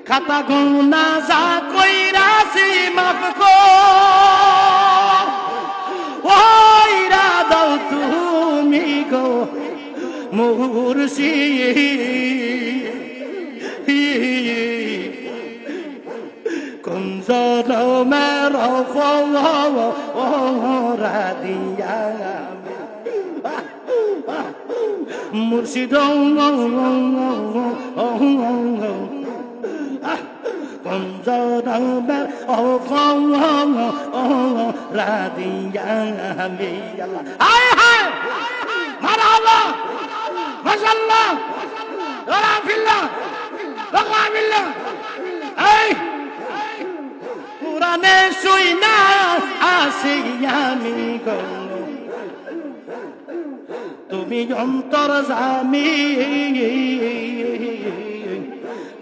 খাতা গুনা যা কইরাছি মাফ কর ওইরা দাও তুমি গো মুর্শিদ কোন জনমের ফোরা দিয়া মুর্শিদ কোন জনমের ফোরা দিয়া হায় হায় মারহাবা মাশাআল্লাহ ওয়া ফিল্লাহ ওয়া বিল্লাহ এই কুরআনে শুইনা আসি আমি গো তুমি অন্তর জামি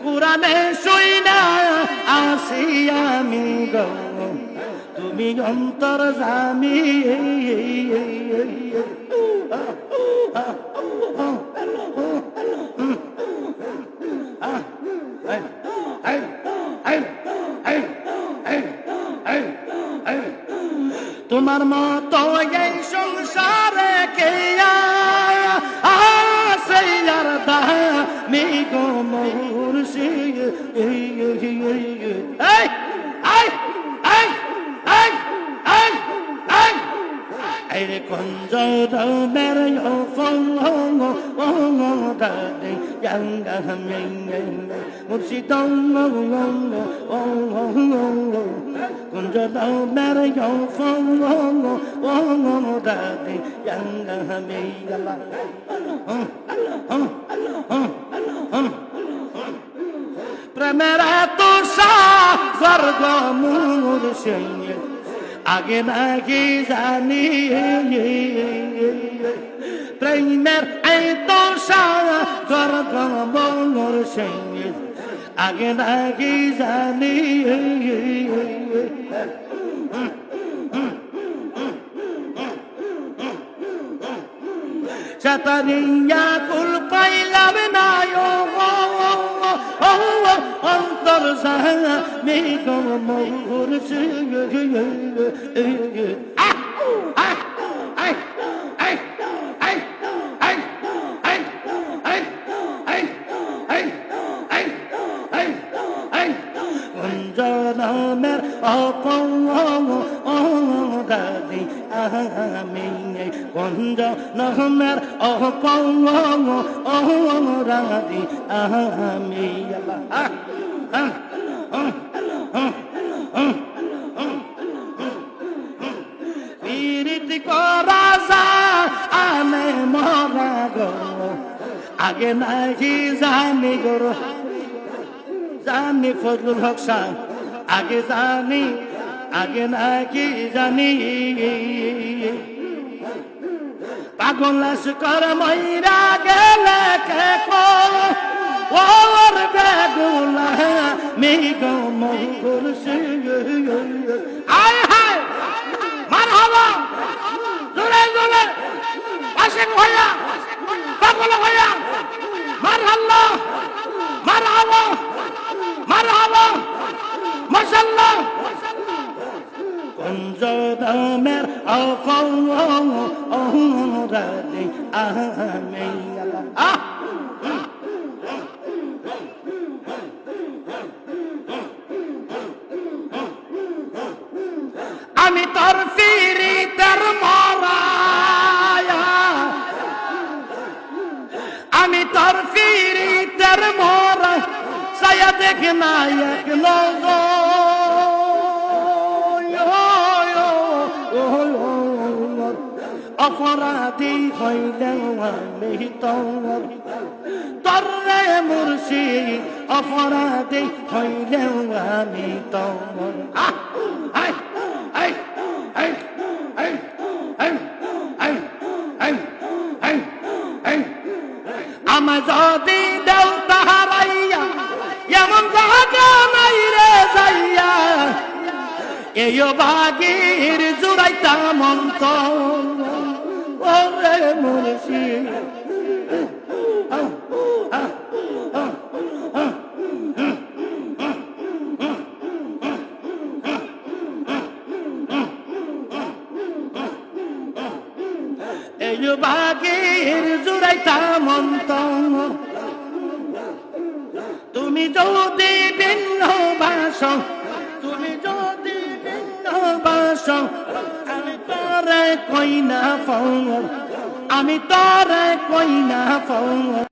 কুরআনে শুইনা আসি আমি গো তুমি অন্তর জামি তোমার মতো এই সংসারে কে আছে আর দামি গো মুর্শিদ রে কুঞ্জ মের মুর্শিদ কুঞ্জ মের প্রেমের তো স্বর্গ মুর্শিদ আগে নাকি জানি প্রেমের এত স্বর্গ মুর্শিদ আগে নাকি জানি শতানিয়া কুল পাইলাম না অন্তর জামি গো মুর্শিদ জনমের দাদি আমি কুঞ্জ নহমের রাদি আমি পীড়িত করা আনে মরা গো আগে নাকি জানি গো জানি ফজলুল হক শাহ আগে জানি আগে নাকি জানি পাগল কর মইরা গেলে কে ওর বেগুলা মি গো মুর্শিদ আয় হায় মারহাবা জোরে জোরে আশিক ভাইয়া পাগল ভাইয়া মারহাল্লাহ মারহাবা মারহাবা মাশাআল্লাহ কুঞ্জ নামের রাদি আমি আমি তোর ফিরিতের মরায়া আমি তোর ফিরিতের মরা সায়া দেখ না এক অপরাধী হইলেও আমি তোর রে মুর্শিদ অপরাধী হইলেও আমি তোর আমার যদি দেও তাহারাইয়া এমন জায়গা নাই রে যাইয়া এই বাগির জুড়াইতা মন্ত ওরে মুর্শিদ বাগের জুড়াইতা মন্ত তুমি যদি ভিন্ন বাস তুমি যদি ভিন্ন বাস আমি তোরে কইনা ফং আমি তোরে কইনা ফং